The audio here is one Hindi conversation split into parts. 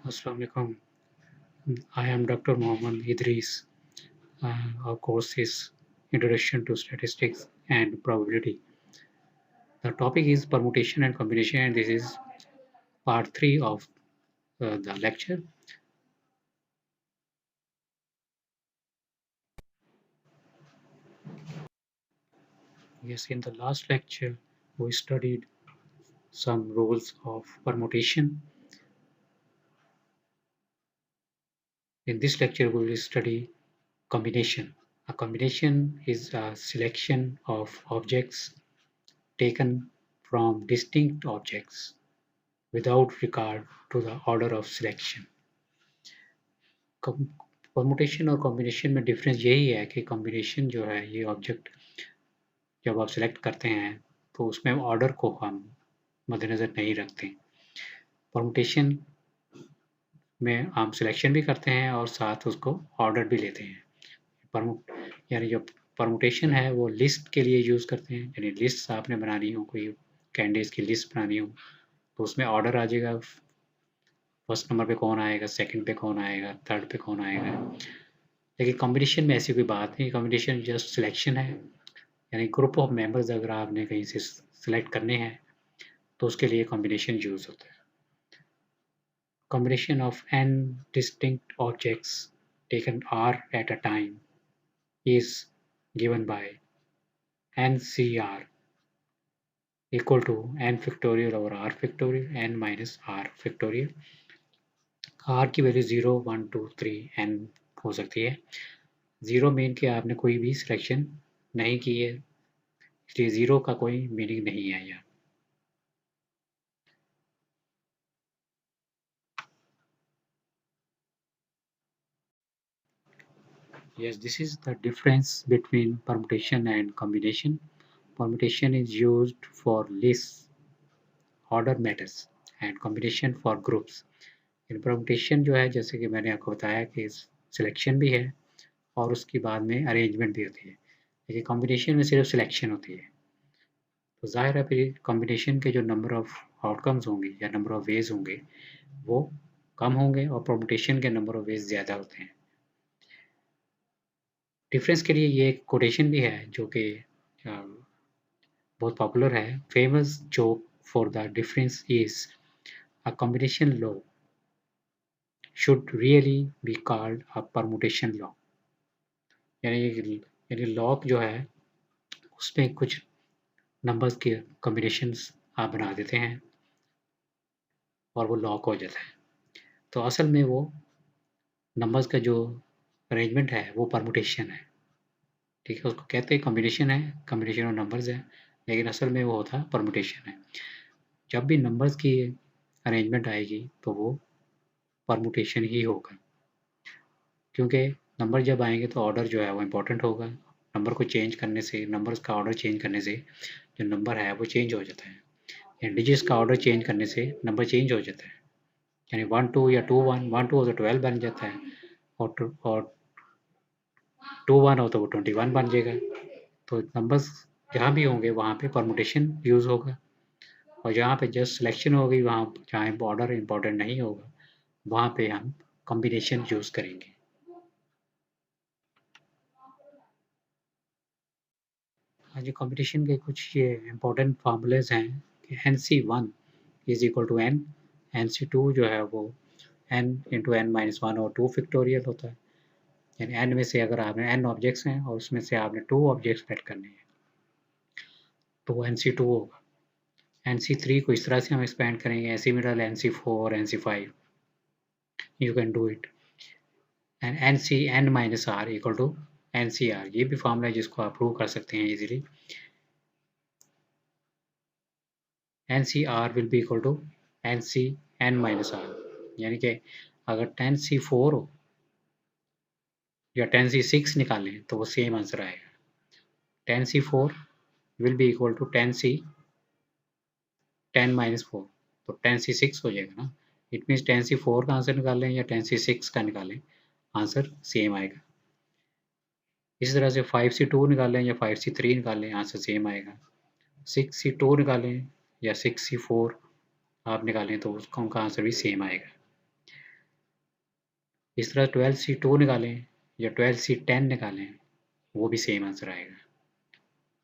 Assalamu alaikum. I am Dr. Mohammed Idris. Our course is Introduction to Statistics and Probability. The topic is permutation and combination, and this is part 3 of the lecture. Yes, in the last lecture, we studied some rules of permutation. In this lecture, we will study combination. A combination is a selection of objects taken from distinct objects without regard to the order of selection. Permutation और कॉम्बिनेशन में डिफरेंस यही है कि कॉम्बिनेशन जो है ये ऑब्जेक्ट जब आप सिलेक्ट करते हैं तो उसमें ऑर्डर को हम मद्देनज़र नहीं रखते। परमुटेशन में हम सिलेक्शन भी करते हैं और साथ उसको ऑर्डर भी लेते हैं। यानी जो परमुटेशन है वो लिस्ट के लिए यूज़ करते हैं, यानी लिस्ट आपने बनानी हो, कोई कैंडिडेट्स की लिस्ट बनानी हो तो उसमें ऑर्डर आ जाएगा, फर्स्ट नंबर पे कौन आएगा, सेकंड पे कौन आएगा, थर्ड पे कौन आएगा। लेकिन कॉम्बिनेशन में ऐसी कोई बात नहीं, कॉम्बिनेशन जस्ट सिलेक्शन है, यानी ग्रुप ऑफ मेंबर्स अगर आपने कहीं से सिलेक्ट करने हैं तो उसके लिए कॉम्बिनेशन यूज़ होता है। Combination of n distinct objects taken r at a time is given by NCR equal to n factorial over r factorial n minus r factorial। r की वैल्यू 0 1 2 3 n हो सकती है। 0 मीन कि आपने कोई भी सिलेक्शन नहीं की है, इसलिए 0 का कोई मीनिंग नहीं है यहाँ। Yes, this is the difference between permutation and combination. Permutation is used for lists, order matters, and combination for groups. In permutation जो है, जैसे कि मैंने आपको बताया कि सिलेक्शन भी है और उसके बाद में अरेंजमेंट भी होती है, लेकिन कॉम्बिनेशन में सिर्फ सिलेक्शन होती है। तो जाहिर है फिर कॉम्बिनेशन के जो नंबर ऑफ आउटकम्स होंगे या नंबर ऑफ वेज होंगे वो कम होंगे और परमुटेशन के नंबर ऑफ वेज ज़्यादा होते हैं। डिफरेंस के लिए ये एक कोटेशन भी है जो कि बहुत पॉपुलर है। Famous joke for the difference is a combination law should really be called a permutation law. यानी लॉक जो है उसमें कुछ नंबर्स के कॉम्बिनेशंस आप बना देते हैं और वो लॉक हो जाता है, तो असल में वो नंबर्स का जो अरेंजमेंट है वो परमुटेशन है। ठीक है, उसको कहते हैं कॉम्बिनेशन है, कॉम्बिनेशन ऑफ नंबर्स है, लेकिन असल में वो होता है परमुटेशन है। जब भी नंबर्स की अरेंजमेंट आएगी तो वो परमुटेशन ही होगा, क्योंकि नंबर जब आएंगे तो ऑर्डर जो है वो इम्पोर्टेंट होगा। नंबर को चेंज करने से, नंबर्स का ऑर्डर चेंज करने से जो नंबर है वो चेंज हो जाता है, या डिजिट्स का ऑर्डर चेंज करने से नंबर चेंज हो जाता है। यानी 1 2 या 2 1, 1 2 हो तो 12 बन जाता है और 2 1 हो तो वो 21 बन जाएगा। तो नंबर्स जहाँ भी होंगे वहाँ पे परमुटेशन यूज़ होगा, और जहाँ पे जस्ट सिलेक्शन होगी, वहाँ जहाँ ऑर्डर इम्पोर्टेंट नहीं होगा वहाँ पे हम कॉम्बिनेशन यूज़ करेंगे। हाँ जी, कॉम्बिनेशन के कुछ ये इम्पोर्टेंट फार्मूलेज हैं कि NC1 is equal to n, NC2 जो है वो n into n minus one और 2 फैक्टोरियल होता है। यानी n में से अगर आपने n ऑब्जेक्ट्स हैं और उसमें से आपने 2 ऑब्जेक्ट्स सेलेक्ट करने हैं तो वो NC2 होगा। NC3 को इस तरह से हम एक्सपेंड करेंगे, similar NC4, NC5, you can do it. And NCn minus r equal to NCr, ये भी फॉर्मूला है जिसको आप प्रूव कर सकते हैं easily. NCr will be equal to NCn minus r, यानी कि अगर 10C4 हो या 10C6 निकालें तो वो सेम आंसर आएगा। 10C4 will be equal to 10 minus 4, तो 10C6 हो जाएगा ना। इट मीन्स 10C4 का आंसर निकालें या 10C6 का निकालें, आंसर सेम आएगा। इसी तरह से 5C2 निकालें या 5C3 निकालें, आंसर सेम आएगा। 6C2 निकालें या 6C4 आप निकालें तो उसका उनका आंसर भी सेम आएगा। इस तरह 12C2 निकालें या 12C10 निकालें, वो भी सेम आंसर आएगा।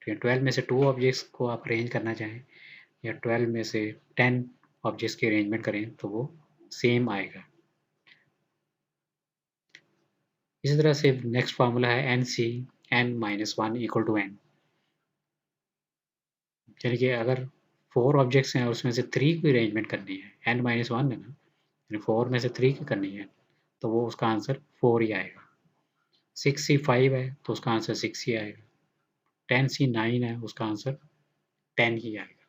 तो 12 में से 2 ऑब्जेक्ट्स को आप अरेंज करना चाहें या 12 में से 10 ऑब्जेक्ट्स की अरेंजमेंट करें तो वो सेम आएगा। इसी तरह से नेक्स्ट फार्मूला है NC n-1 equal to n, यानी कि अगर 4 ऑब्जेक्ट्स हैं और उसमें से 3 की अरेंजमेंट करनी है, n-1 है ना, यानी 4 में से 3 की करनी है, तो वो उसका आंसर 4 ही आएगा। 6C5 है तो उसका आंसर 6 ही आएगा। 10C9 है, उसका आंसर 10 ही आएगा।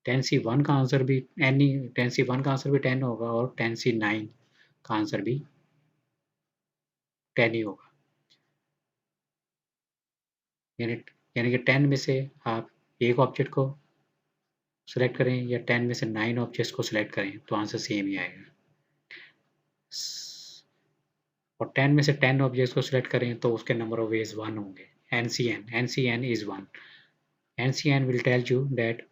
10C1 का आंसर भी 10C1 का आंसर भी 10 होगा और 10C9 का आंसर भी 10 ही होगा। यानी यानी कि 10 में से आप एक ऑब्जेक्ट को सेलेक्ट करें या 10 में से 9 ऑब्जेक्ट्स को सेलेक्ट करें तो आंसर सेम ही आएगा। और 10 में से 10 ऑब्जेक्ट्स को सेलेक्ट करें तो उसके नंबर ऑफ वेज 1 होंगे। NCN is 1। NCN will tell you that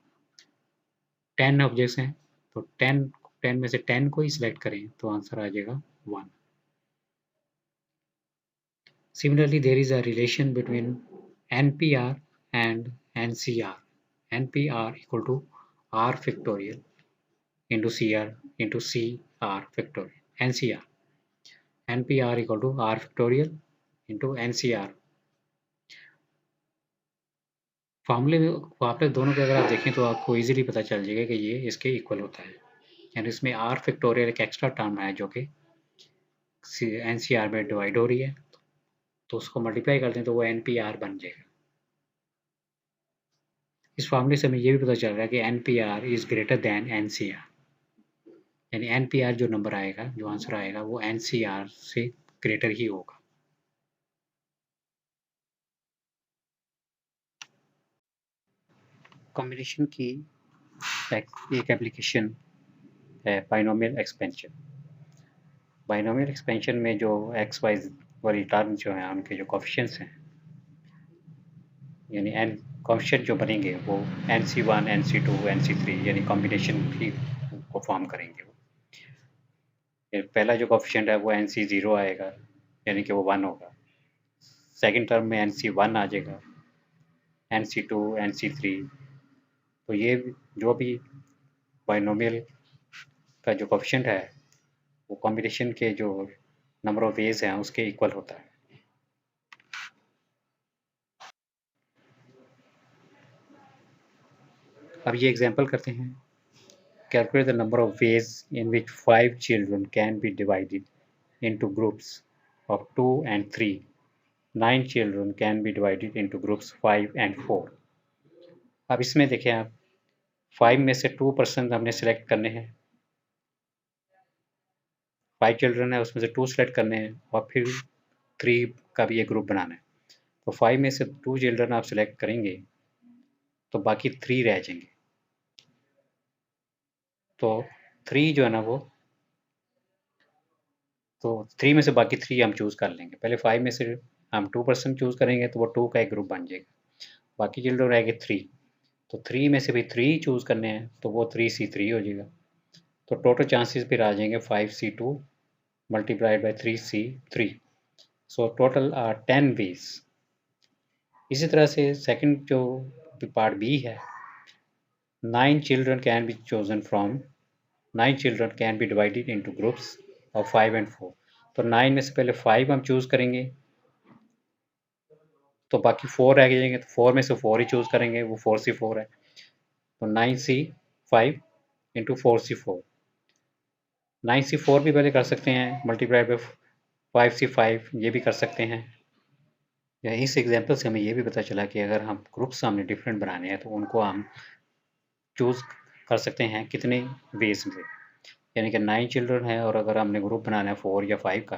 10 objects हैं तो 10 में से 10 को ही सिलेक्ट करें तो आंसर आ जाएगा 1। Similarly, there is a relation between NPR and NCR. NPR equal to R factorial into CR into CR factorial. NCR. NPR equal to R factorial into NCR. फार्मूले में वापस दोनों के अगर आप देखें तो आपको इजीली पता चल जाएगा कि ये इसके इक्वल होता है। यानी इसमें R फैक्टोरियल एक एक्स्ट्रा टर्म है जो कि NCR में डिवाइड हो रही है, तो उसको मल्टीप्लाई कर दें तो वो NPR बन जाएगा। इस फार्मूले से हमें ये भी पता चल रहा है कि NPR is greater than NCR, यानी NPR जो नंबर आएगा, जो आंसर आएगा वो NCR से ग्रेटर ही होगा। कॉम्बिनेशन की एक एप्लीकेशन है बाइनोमियल एक्सपेंशन। बाइनोमियल एक्सपेंशन में जो एक्स वाई वाली टर्म जो है उनके जो कोफिशिएंट्स हैं, यानी एन कोफिशिएंट जो बनेंगे वो NC1 NC2 NC3 यानी कॉम्बिनेशन भी को फॉर्म करेंगे। पहला जो कोफिशिएंट है वो NC0 आएगा, यानी कि वो 1 होगा। सेकंड टर्म में NC1 आ जाएगा, NC2 NC3। तो ये जो भी बाइनोमियल का जो कोफिशिएंट है वो कॉम्बिनेशन के जो नंबर ऑफ वेज हैं उसके इक्वल होता है। अब ये एग्जांपल करते हैं। Calculate the number of ways in which 5 children can be divided into groups of 2 and 3. 9 children can be divided into groups 5 and 4. अब इसमें देखें आप 5 में से 2% हमने सेलेक्ट करने हैं। 5 चिल्ड्रन है उसमें से 2 सेलेक्ट करने हैं और फिर 3 का भी एक ग्रुप बनाना है। तो 5 में से 2 चिल्ड्रन आप सेलेक्ट करेंगे तो बाकी 3 रह जाएंगे। तो 3 जो है ना वो, तो 3 में से बाकी 3 हम चूज़ कर लेंगे। पहले 5 में से हम 2% चूज़ करेंगे तो वो 2 का एक ग्रुप बन जाएगा। बाकी चिल्ड्रन रह गए 3, तो 3 में से भी 3 चूज़ करने हैं तो वो 3C3 हो जाएगा। तो टोटल चांसेस फिर आ जाएंगे 5C2 multiplied by 3C3। So total are 10 ways. इसी तरह से सेकंड जो पार्ट बी है, 9 children can be chosen from 9 children can be divided into groups of 5 and 4। तो 9 में से पहले 5 हम चूज़ करेंगे तो बाकी 4 रह जाएंगे, तो 4 में से 4 ही चूज़ करेंगे, वो 4C4 है। तो 9C5 इंटू 4C4। 9C4 भी पहले कर सकते हैं मल्टीप्लाई बाई 5C5, ये भी कर सकते हैं। या इस एग्जांपल से हमें ये भी पता चला कि अगर हम ग्रुप्स हमने डिफरेंट बनाने हैं तो उनको हम चूज़ कर सकते हैं कितने वेज में, यानी कि 9 चिल्ड्रन है और अगर हमने ग्रुप बनाना है 4 या 5 का,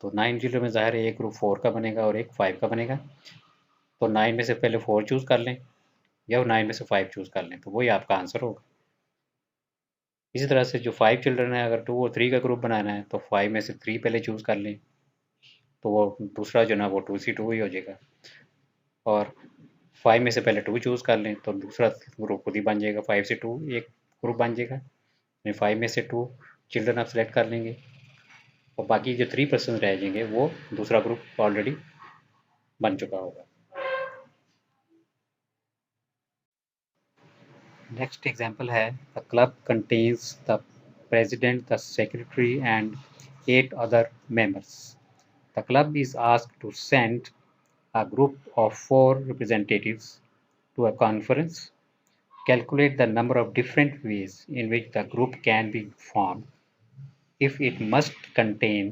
तो 9 चिल्ड्रन में ज़ाहिर है एक ग्रुप 4 का बनेगा और एक 5 का बनेगा। तो 9 में से पहले 4 चूज़ कर लें या 9 में से 5 चूज़ कर लें, तो वही आपका आंसर होगा। इसी तरह से जो 5 चिल्ड्रन है, अगर 2 और 3 का ग्रुप बनाना है तो 5 में से 3 पहले चूज़ कर लें, तो वो दूसरा जो ना वो 2C2 ही हो जाएगा। और 5 में से पहले 2 चूज़ कर लें तो दूसरा ग्रुप खुद ही बन जाएगा, 5 से 2 एक ग्रुप बन जाएगा। 5 में से 2 चिल्ड्रन आप सेलेक्ट कर लेंगे और बाकी जो 3% रह जाएंगे वो दूसरा ग्रुप ऑलरेडी बन चुका होगा। नेक्स्ट एग्जाम्पल है the club contains the president, the secretary, and 8 other members. The club is asked to send a group of 4 representatives to a conference. Calculate the number of different ways in which the group can be formed if it must contain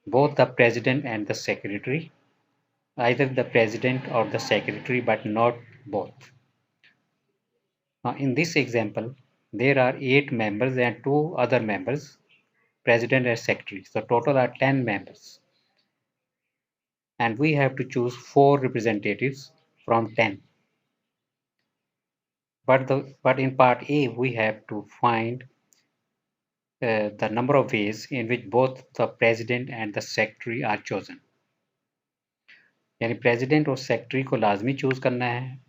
both the president and the secretary, either the president or the secretary, but not both. Now, in this example, there are 8 members and 2 other members, president and secretary. So, total are 10 members. And we have to choose 4 representatives from 10. But in part A, we have to find the number of ways in which both the president and the secretary are chosen. यानी प्रेसिडेंट और सेक्रेटरी को लाजमी चूज करना है,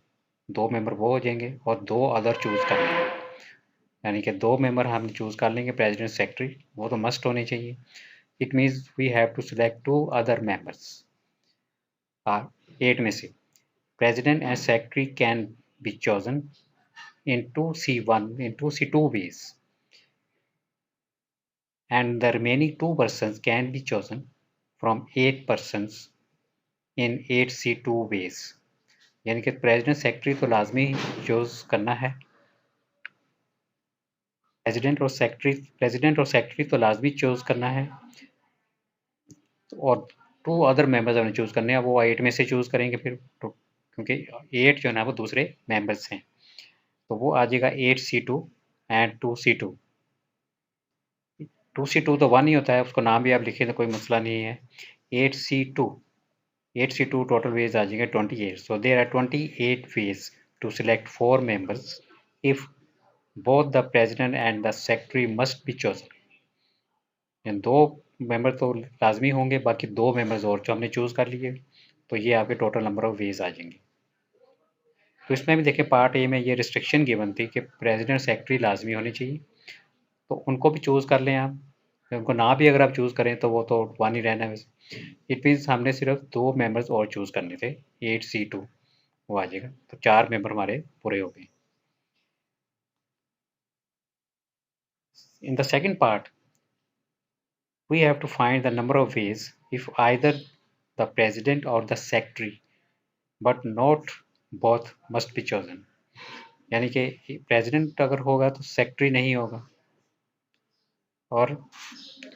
2 मेंबर वो हो जाएंगे और 2 अदर चूज करने हैं, यानी कि 2 मेंबर हम चूज कर लेंगे प्रेसिडेंट सेक्रेटरी, वो तो मस्ट होने चाहिए. It means we have to select 2 other members. 8 में से president and secretary can be chosen in 2C1 in 2C2 ways, and the remaining 2 persons can be chosen from 8 persons in 8C2 ways. यानी कि प्रेसिडेंट सेक्रेटरी तो लाजमी चूज करना है, प्रेसिडेंट और सेक्रेटरी तो लाजमी चूज करना है, और 2 अदर मेंबर्स हमें चूज करने हैं. वो 8 में से चूज करेंगे फिर, तो क्योंकि 8 जो है ना वो दूसरे मेंबर्स हैं, तो वो आ जाएगा 8C2 एंड 2C2. 2C2 तो 1 ही होता है, उसको नाम भी आप लिखें तो कोई मसला नहीं है. 8C2 टोटल वेज आ जाएंगे 28. So there are 28 ways to select 4 members if both the president and the secretary must be chosen. 2 member तो लाजमी होंगे, बाकी 2 मेंबर्स और जो हमने चूज कर लिए, तो ये आपके टोटल नंबर ऑफ वेज आ जाएंगे. तो इसमें भी देखें पार्ट ए में ये रिस्ट्रिक्शन गिवन थी कि प्रेसिडेंट सेक्रेटरी लाजमी होनी चाहिए, तो उनको भी चूज कर लें आप. उनको ना भी अगर आप चूज करें तो वो तो 1 ही रहना है वैसे. इट मीन्स हमने सिर्फ 2 मेंबर्स और चूज करने थे, 8C2 वो आ जाएगा, तो 4 मेंबर हमारे पूरे हो गए. In the second part, we have to find the number of ways if either the president or the secretary but not both must be chosen. यानी कि प्रेसिडेंट अगर होगा तो सेक्रेटरी नहीं होगा, और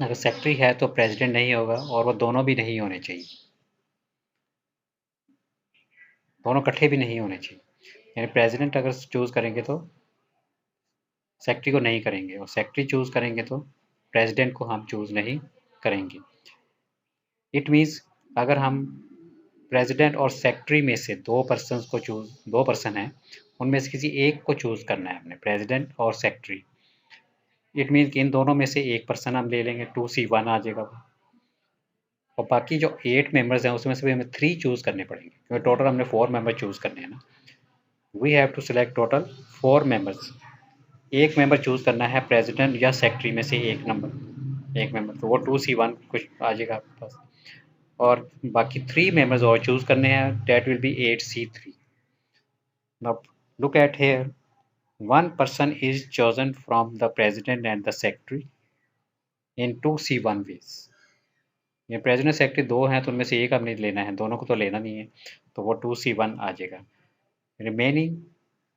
अगर सेक्रेटरी है तो प्रेसिडेंट नहीं होगा, और वो दोनों भी नहीं होने चाहिए, दोनों इकट्ठे भी नहीं होने चाहिए. यानी प्रेसिडेंट अगर चूज करेंगे तो सेक्रेटरी को नहीं करेंगे, और सेक्रेटरी चूज करेंगे तो प्रेसिडेंट को हम चूज नहीं करेंगे. इट मीन्स अगर हम प्रेसिडेंट और सेक्रेटरी में से 2 पर्सन को चूज 2 पर्सन हैं, उनमें से किसी एक को चूज करना है हमने, प्रेसिडेंट और सेक्रेटरी. इट मीन्स कि इन दोनों में से 1 पर्सन हम ले लेंगे, 2C1 आ जाएगा वो. और बाकी जो 8 मेंबर्स हैं उसमें से भी हमें 3 चूज करने पड़ेंगे, क्योंकि टोटल हमने 4 मेंबर चूज करने हैं ना. We have to select total 4 members. 1 member choose करना है प्रेसिडेंट या सेक्रेटरी में से 1 मेंबर, तो वो 2C1 कुछ आ जाएगा आपके पास, और बाकी 3 मेंबर्स और चूज करने हैं, that will be 8C3. Now look at here, 1 person is chosen from the president and the secretary in 2C1 ways. ये प्रेसिडेंट सेक्रेटरी 2 हैं तो उनमें से एक हमने लेना है, दोनों को तो लेना नहीं है, तो वो 2C1 आ जाएगा. Remaining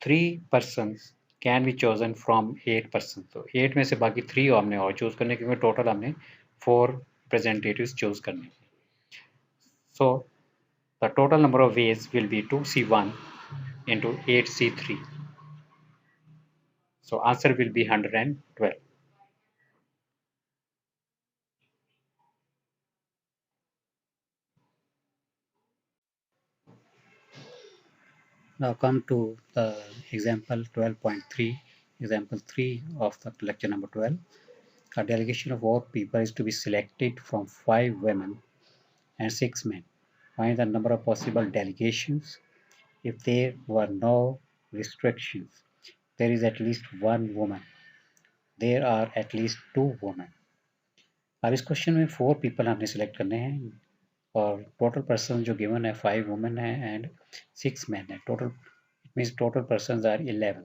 3 persons can be chosen from 8 person. तो 8 में से बाकी 3 हमने और चूज करने, क्योंकि टोटल हमने 4 रिप्रेजेंटेटिव्स चूज करने. So the total number of veg will be 2C1 into 8C3. So answer will be 112. Now come to the example 12.3, example 3 of the lecture number 12. A delegation of 4 people is to be selected from 5 women and 6 men. Find the number of possible delegations if there were no restrictions. There is at least 1 woman. There are at least 2 women. अब इस क्वेश्चन में 4 पीपल हमने सिलेक्ट करने हैं और टोटल पर्सन जो गिवन है 5 वुमेन है एंड 6 मैन है. Total it means total persons are 11.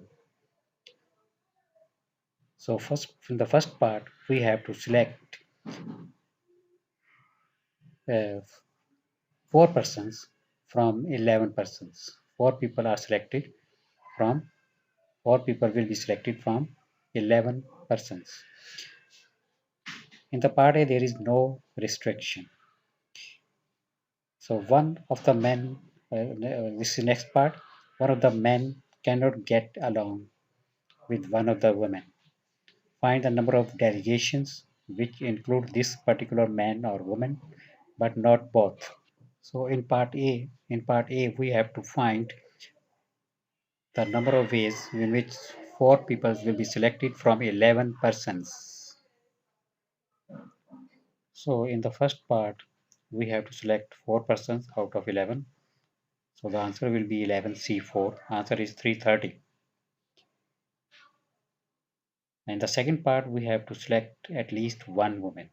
So first, in the first part, we have to select 4 persons from 11 persons. 4 people are selected from 4 people will be selected from 11 persons. In the part A, there is no restriction. So one of the men, this is next part, one of the men cannot get along with one of the women. Find the number of delegations which include this particular man or woman, but not both. So in part A, we have to find the number of ways in which 4 people will be selected from 11 persons. So in the first part, we have to select 4 persons out of 11. So the answer will be 11C4. Answer is 330. In the second part, we have to select at least one woman.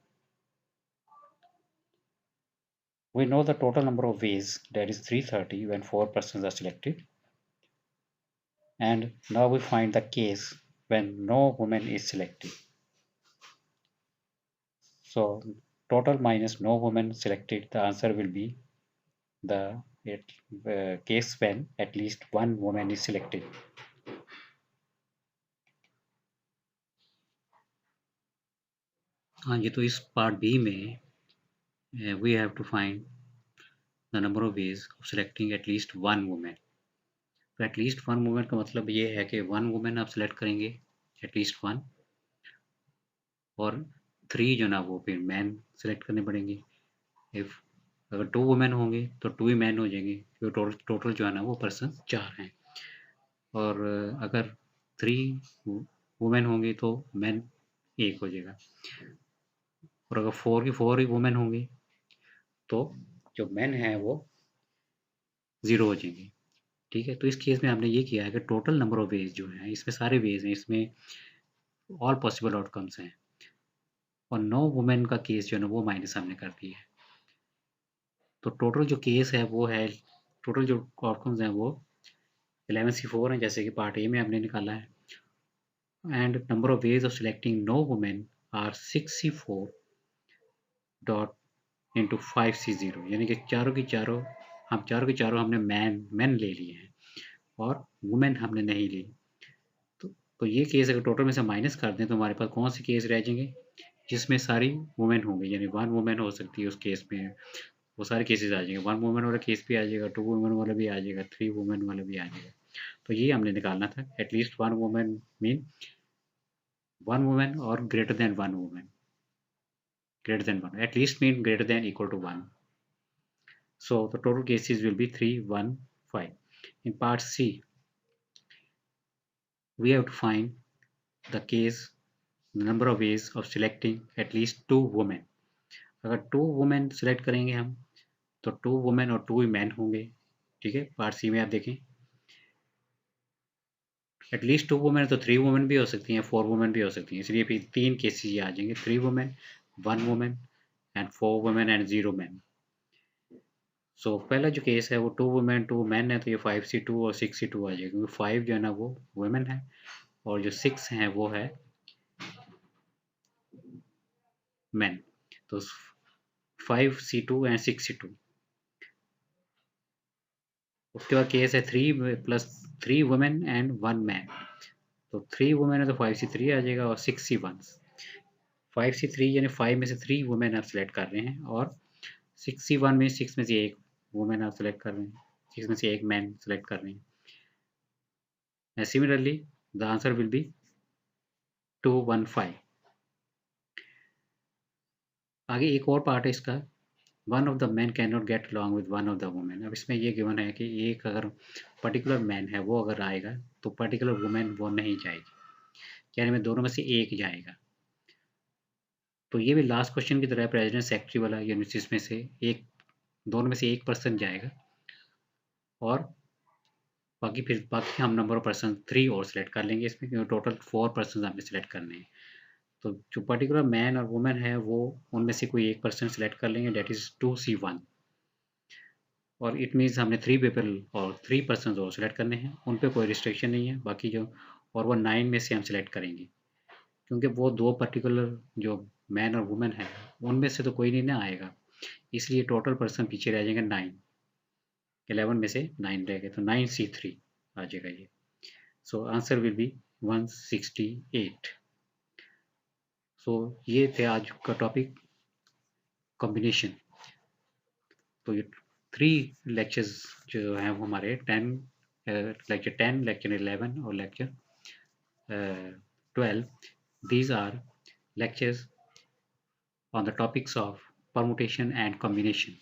We know the total number of ways, that is 330 when 4 persons are selected. And now we find the case when no woman is selected. So total minus no woman selected, the answer will be the case when at least one woman is selected. हाँ जी, तो इस पार्ट बी में we have to find the number of ways of selecting at least one woman. तो at least one woman का मतलब ये है कि one woman आप select करेंगे at least one, और 3 जो ना वो फिर मैन सेलेक्ट करने पड़ेंगे. इफ अगर 2 वुमेन होंगे तो 2 ही मैन हो जाएंगे, क्योंकि टोटल जो है ना वो पर्सन 4 हैं. और अगर 3 वुमेन होंगी तो मैन 1 हो जाएगा. और अगर 4 की 4 ही वुमेन होंगी तो जो मैन है वो 0 हो जाएंगे. ठीक है, तो इस केस में आपने ये किया है कि टोटल नंबर ऑफ वेज जो है, इसमें सारे वेज हैं, इसमें ऑल पॉसिबल आउटकम्स हैं, और नो वुमेन का केस जो है ना वो माइनस हमने कर दिया है. तो टोटल जो केस है वो है, टोटल जो आउटकम्स हैं वो 11C4 हैं, जैसे कि पार्ट ए में हमने निकाला है. And number of ways of selecting no women are 6C4 dot into 5C0, यानी कि चारों की चारों हमने मैन ले लिए हैं और वुमेन हमने नहीं ली. तो ये केस अगर टोटल में से माइनस कर दें तो हमारे पास कौन से केस रह जाएंगे जिसमें सारी वुमेन होंगी, यानी 1 वुमेन हो सकती है उस केस में, वो सारे केसेस आ जाएंगे. 1 वुमेन वाला केस भी आ जाएगा, 2 वुमेन वाला भी आ जाएगा, 3 वुमेन वाला भी आ जाएगा. तो ये हमने निकालना था. एटलीस्ट 1 वुमेन मीन 1 वुमेन और greater than 1 women. Greater than 1. At least mean greater than equal to 1. So the total cases will be 3, 1, 5. In part C, we have to find the case, the number of ways of selecting at least 2 women. अगर 2 women select करेंगे हम तो 2 women और 2 men होंगे. ठीक है, पार्ट सी में आप देखें एटलीस्ट 2 वुमेन तो 3 वुमेन भी हो सकती हैं, 4 वुमेन भी हो सकती हैं, इसलिए फिर 3 केसेस ये आ जाएंगे, 3 women, 1 women and 4 women and 0 man. So पहला जो केस है वो 2 वुमेन 2 मैन है, तो ये 5C2 और 6C2 आ जाएगा, क्योंकि 5 जो है ना वो वुमेन है और जो 6 हैं वो है मैन. तो 5C2 एंड 6C2. उसके बाद केस है 3 + 3 वुमेन एंड 1 मैन. तो 3 वुमेन है तो 5C3 आ जाएगा और 6C1. 5C3 यानी 5 में से 3 वुमेन आप सेलेक्ट कर रहे हैं और 6C1 में 6 में से एक वुमेन आप सेलेक्ट कर रहे हैं, 6 में से एक मैन सेलेक्ट कर रहे हैं. Similarly, the answer will be 215. आगे एक और पार्ट है इसका, one of the man can not get along with one of the women. अब इसमें ये गिवन है कि एक अगर पर्टिकुलर मैन है वो अगर आएगा तो पर्टिकुलर वुमेन वो नहीं जाएगी, यानी में दोनों में से एक जाएगा. तो ये भी लास्ट क्वेश्चन की तरह प्रेसिडेंट सेक्रेटरी वाला, यानी जिसमें से एक, दोनों में से एक पर्सन जाएगा और बाकी हम नंबर ऑफ पर्सन 3 और सिलेक्ट कर लेंगे इसमें, क्योंकि टोटल 4 पर्सन हमने सिलेक्ट करने हैं. तो जो पर्टिकुलर मैन और वुमेन है वो उनमें से कोई एक पर्सन सेलेक्ट कर लेंगे, डेट इज़ 2C1, और इट मीन्स हमने 3 पीपल और 3 पर्सन और सेलेक्ट करने हैं, उन पे कोई रिस्ट्रिक्शन नहीं है। बाकी जो और वो 9 में से हम सेलेक्ट करेंगे, क्योंकि वो 2 पर्टिकुलर जो मैन और वुमेन है उनमें से तो कोई नहीं ना आएगा, इसलिए टोटल पर्सन पीछे रह जाएंगे 9। 11 में से 9 रह गए, तो 9C3 आ जाएगा ये। So answer will be 168। सो ये थे आज का टॉपिक, कॉम्बिनेशन। तो ये 3 लेक्चर्स जो हैं वो हमारे लेक्चर 10, लेक्चर 11 और lecture 12, these are lectures on the topics of permutation and combination.